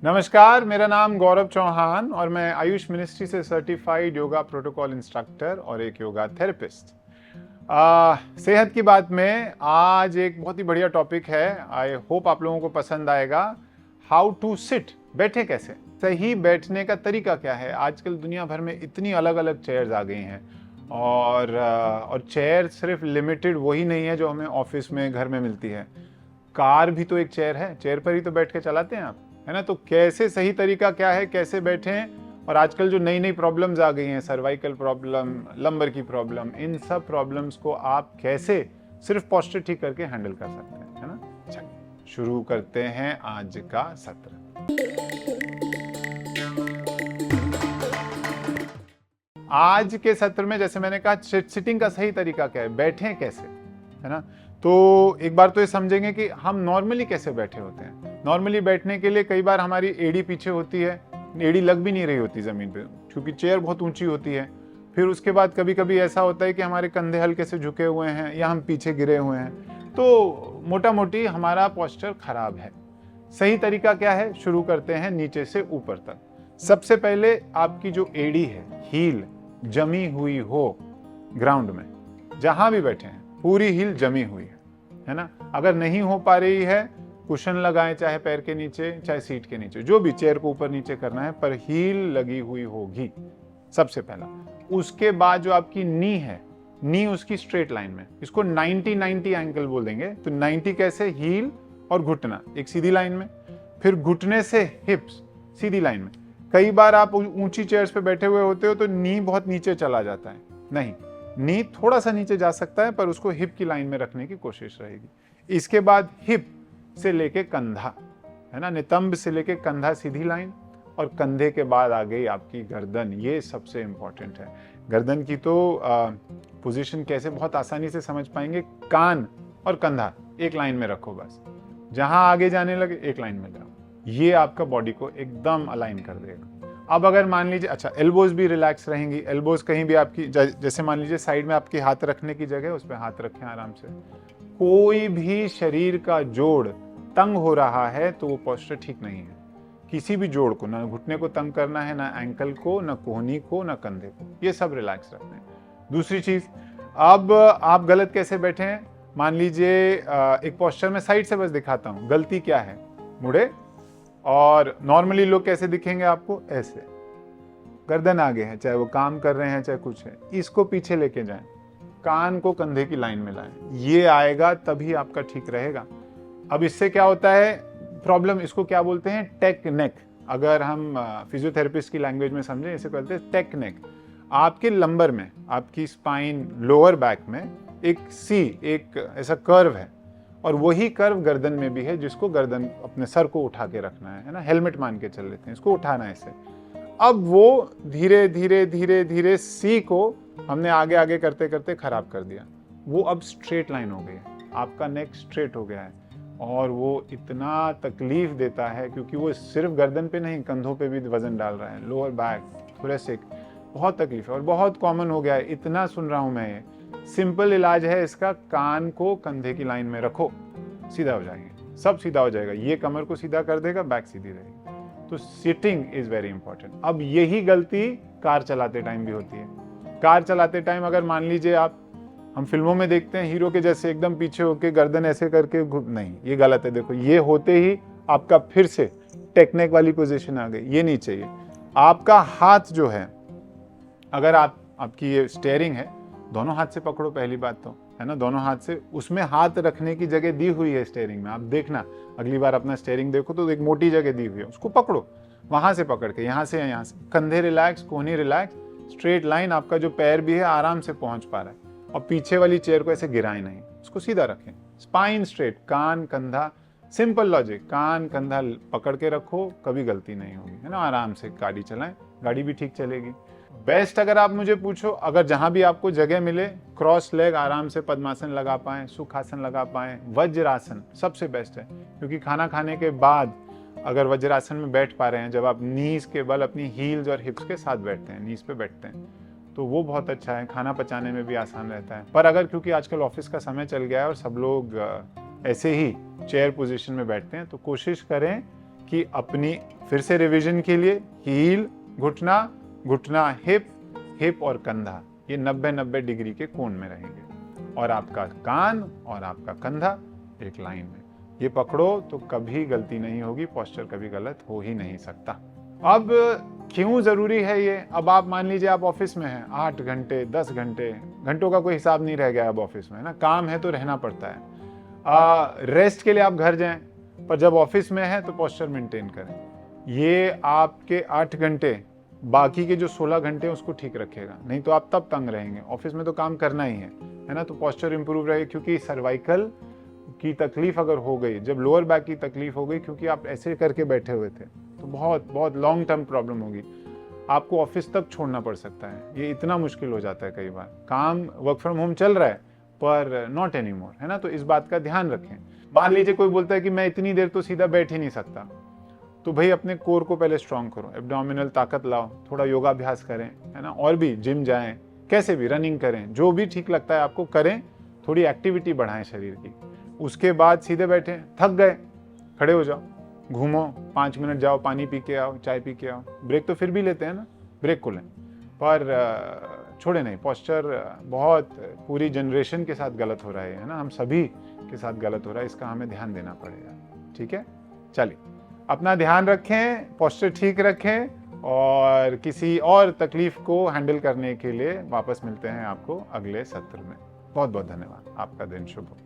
नमस्कार, मेरा नाम गौरव चौहान और मैं आयुष मिनिस्ट्री से सर्टिफाइड योगा प्रोटोकॉल इंस्ट्रक्टर और एक योगा थेरेपिस्ट। सेहत की बात में आज एक बहुत ही बढ़िया टॉपिक है। आई होप आप लोगों को पसंद आएगा। हाउ टू सिट, बैठे कैसे, सही बैठने का तरीका क्या है। आजकल दुनिया भर में इतनी अलग अलग चेयर्स आ गई हैं और चेयर सिर्फ लिमिटेड वही नहीं है जो हमें ऑफिस में घर में मिलती है। कार भी तो एक चेयर है, चेयर पर ही तो बैठ के चलाते हैं आप, है ना। तो कैसे, सही तरीका क्या है, कैसे बैठें। और आजकल जो नई नई प्रॉब्लम्स आ गई हैं, सर्वाइकल प्रॉब्लम, लंबर की प्रॉब्लम, इन सब प्रॉब्लम्स को आप कैसे सिर्फ पोस्चर ठीक करके हैंडल कर सकते हैं, है ना। चलिए शुरू करते हैं आज का सत्र। आज के सत्र में जैसे मैंने कहा, सिटिंग का सही तरीका क्या है, बैठें कैसे, है ना। तो एक बार तो ये समझेंगे कि हम नॉर्मली कैसे बैठे होते हैं। नॉर्मली बैठने के लिए कई बार हमारी एड़ी पीछे होती है, एड़ी लग भी नहीं रही होती ज़मीन पे क्योंकि चेयर बहुत ऊंची होती है। फिर उसके बाद कभी कभी ऐसा होता है कि हमारे कंधे हल्के से झुके हुए हैं या हम पीछे गिरे हुए हैं, तो मोटा मोटी हमारा पोस्चर खराब है। सही तरीका क्या है, शुरू करते हैं नीचे से ऊपर तक। सबसे पहले आपकी जो एड़ी है, हील जमी हुई हो ग्राउंड में, जहां भी बैठे हैं पूरी हील जमी हुई है ना। अगर नहीं हो पा रही है, कुशन लगाएं, चाहे पैर के नीचे चाहे सीट के नीचे, जो भी, चेयर को ऊपर नीचे करना है पर हील लगी हुई होगी सबसे पहला। उसके बाद जो आपकी नी है, नी उसकी स्ट्रेट लाइन में, इसको 90-90 एंगल बोल देंगे। तो 90 कैसे, हील और घुटना एक सीधी लाइन में, फिर घुटने से हिप्स सीधी लाइन में। कई बार आप ऊंची चेयर्स पे बैठे हुए होते हो तो नी बहुत नीचे चला जाता है, नहीं, नी थोड़ा सा नीचे जा सकता है पर उसको हिप की लाइन में रखने की कोशिश रहेगी। इसके बाद हिप से लेके कंधा, है ना, नितंब से लेके कंधा सीधी लाइन, और कंधे के बाद आ गई आपकी गर्दन। ये सबसे इंपॉर्टेंट है। गर्दन की तो पोजीशन कैसे बहुत आसानी से समझ पाएंगे। कान और कंधा एक लाइन में रखो, बस जहां आगे जाने लगे एक लाइन में जाओ। ये आपका बॉडी को एकदम अलाइन कर देगा। अब अगर मान लीजिए, अच्छा, एल्बोज भी रिलैक्स रहेंगी। एल्बोज कहीं भी आपकी, जैसे मान लीजिए साइड में आपकी हाथ रखने की जगह, उस पर हाथ रखें आराम से। कोई भी शरीर का जोड़ तंग हो रहा है तो वो पोस्चर ठीक नहीं है। किसी भी जोड़ को, ना घुटने को तंग करना है, ना एंकल को, ना कोहनी को, ना कंधे को, ये सब रिलैक्स रखना है। दूसरी चीज, अब आप गलत कैसे बैठे हैं, मान लीजिए एक पोस्चर में साइड से बस दिखाता हूं, गलती क्या है, मुड़े, और नॉर्मली लोग कैसे दिखेंगे आपको, ऐसे गर्दन आगे है, चाहे वो काम कर रहे हैं चाहे कुछ है, इसको पीछे लेके जाएं, कान को कंधे की लाइन में लाएं, ये आएगा तभी आपका ठीक रहेगा। अब इससे क्या होता है प्रॉब्लम, इसको क्या बोलते हैं, टेक नेक। अगर हम फिजियोथेरेपिस्ट की लैंग्वेज में समझें, इसे कहते हैं टेक नेक। आपके लंबर में, आपकी स्पाइन, लोअर बैक में एक सी, एक ऐसा कर्व है, और वही कर्व गर्दन में भी है, जिसको गर्दन, अपने सर को उठा के रखना है ना, हेलमेट मान के चल लेते हैं, इसको उठाना है इसे। अब वो धीरे धीरे धीरे धीरे सी को हमने आगे आगे करते करते खराब कर दिया। वो अब स्ट्रेट लाइन हो गई है, आपका नेक स्ट्रेट हो गया है, और वो इतना तकलीफ देता है क्योंकि वो सिर्फ गर्दन पे नहीं, कंधों पे भी वजन डाल रहा है, लोअर बैक, थोरेसिक, बहुत तकलीफ है और बहुत कॉमन हो गया है। इतना सुन रहा हूं मैं। ये सिंपल इलाज है इसका, कान को कंधे की लाइन में रखो, सीधा हो जाएगा, सब सीधा हो जाएगा। ये कमर को सीधा कर देगा, बैक सीधी रहेगी। तो सिटिंग इज वेरी इंपॉर्टेंट। अब यही गलती कार चलाते टाइम भी होती है। कार चलाते टाइम अगर मान लीजिए आप, हम फिल्मों में देखते हैं हीरो के जैसे एकदम पीछे होके गर्दन ऐसे करके, नहीं, ये गलत है। देखो, ये होते ही आपका फिर से टेक्निक वाली पोजीशन आ गई, ये नहीं चाहिए। आपका हाथ जो है, अगर आपकी ये स्टीयरिंग है, दोनों हाथ से पकड़ो, पहली बात तो, है ना, दोनों हाथ से। उसमें हाथ रखने की जगह दी हुई है स्टीयरिंग में, आप देखना, अगली बार अपना स्टीयरिंग देखो तो एक मोटी जगह दी हुई है, उसको पकड़ो, वहां से पकड़ के, यहाँ से या यहाँ से, कंधे रिलैक्स, कोहनी रिलैक्स, स्ट्रेट लाइन, आपका जो पैर भी है आराम से पहुंच पा रहा है, और पीछे वाली चेयर को ऐसे गिराएं नहीं, उसको सीधा रखें, स्पाइन स्ट्रेट, कान कंधा, सिंपल लॉजिक, कान कंधा पकड़ के रखो, कभी गलती नहीं होगी, है ना। आराम से गाड़ी चलाएं, गाड़ी भी ठीक चलेगी। बेस्ट अगर आप मुझे पूछो, अगर जहां भी आपको जगह मिले, क्रॉस लेग आराम से पद्मासन लगा पाएं, सुखासन लगा पाएं, वज्रासन सबसे बेस्ट है, क्योंकि खाना खाने के बाद अगर वज्रासन में बैठ पा रहे हैं, जब आप नीज के बल अपनी हील्स और हिप्स के साथ बैठते हैं, नीज पे बैठते हैं, तो वो बहुत अच्छा है, खाना पचाने में भी आसान रहता है। पर अगर, क्योंकि आजकल ऑफिस का समय चल गया है और सब लोग ऐसे ही चेयर पोजीशन में बैठते हैं, तो कोशिश करें कि अपनी फिर से रिवीजन के लिए, हील घुटना, घुटना हिप, हिप और कंधा, ये 90-90 डिग्री के कोण में रहेंगे और आपका कान और आपका कंधा एक लाइन में। ये पकड़ो तो कभी गलती नहीं होगी, पोस्चर कभी गलत हो ही नहीं सकता। अब क्यों जरूरी है ये? अब आप मान लीजिए आप ऑफिस में हैं, 8 घंटे 10 घंटे, घंटों का कोई हिसाब नहीं रह गया अब ऑफिस में, है ना, काम है तो रहना पड़ता है। रेस्ट के लिए आप घर जाएं, पर जब ऑफिस में है तो पोस्चर मेंटेन करें। ये आपके 8 घंटे, बाकी के जो 16 घंटे उसको ठीक रखेगा, नहीं तो आप तब तंग रहेंगे। ऑफिस में तो काम करना ही है ना, तो पोस्चर इंप्रूव रहेगा। क्योंकि सर्वाइकल की तकलीफ अगर हो गई, जब लोअर बैक की तकलीफ हो गई क्योंकि आप ऐसे करके बैठे हुए थे, तो बहुत बहुत लॉन्ग टर्म प्रॉब्लम होगी, आपको ऑफिस तक छोड़ना पड़ सकता है। ये इतना मुश्किल हो जाता है कई बार। काम वर्क फ्रॉम होम चल रहा है पर नॉट एनी मोर, है ना, तो इस बात का ध्यान रखें। मान लीजिए कोई बोलता है कि मैं इतनी देर तो सीधा बैठ ही नहीं सकता, तो भाई अपने कोर को पहले स्ट्रांग करो, एब्डोमिनल ताकत लाओ, थोड़ा योगाभ्यास करें, है ना, और भी जिम जाएं, कैसे भी रनिंग करें, जो भी ठीक लगता है आपको करें, थोड़ी एक्टिविटी बढ़ाएं शरीर की। उसके बाद सीधे बैठे, थक गए, खड़े हो जाओ, घूमो, 5 मिनट जाओ, पानी पी के आओ, चाय पी के आओ, ब्रेक तो फिर भी लेते हैं ना, ब्रेक को लें, पर छोड़े नहीं। पोस्चर बहुत पूरी जनरेशन के साथ गलत हो रहा है ना, हम सभी के साथ गलत हो रहा है, इसका हमें ध्यान देना पड़ेगा। ठीक है, चलिए अपना ध्यान रखें, पोस्चर ठीक रखें और किसी और तकलीफ को हैंडल करने के लिए वापस मिलते हैं आपको अगले सत्र में। बहुत बहुत धन्यवाद, आपका दिन शुभ हो।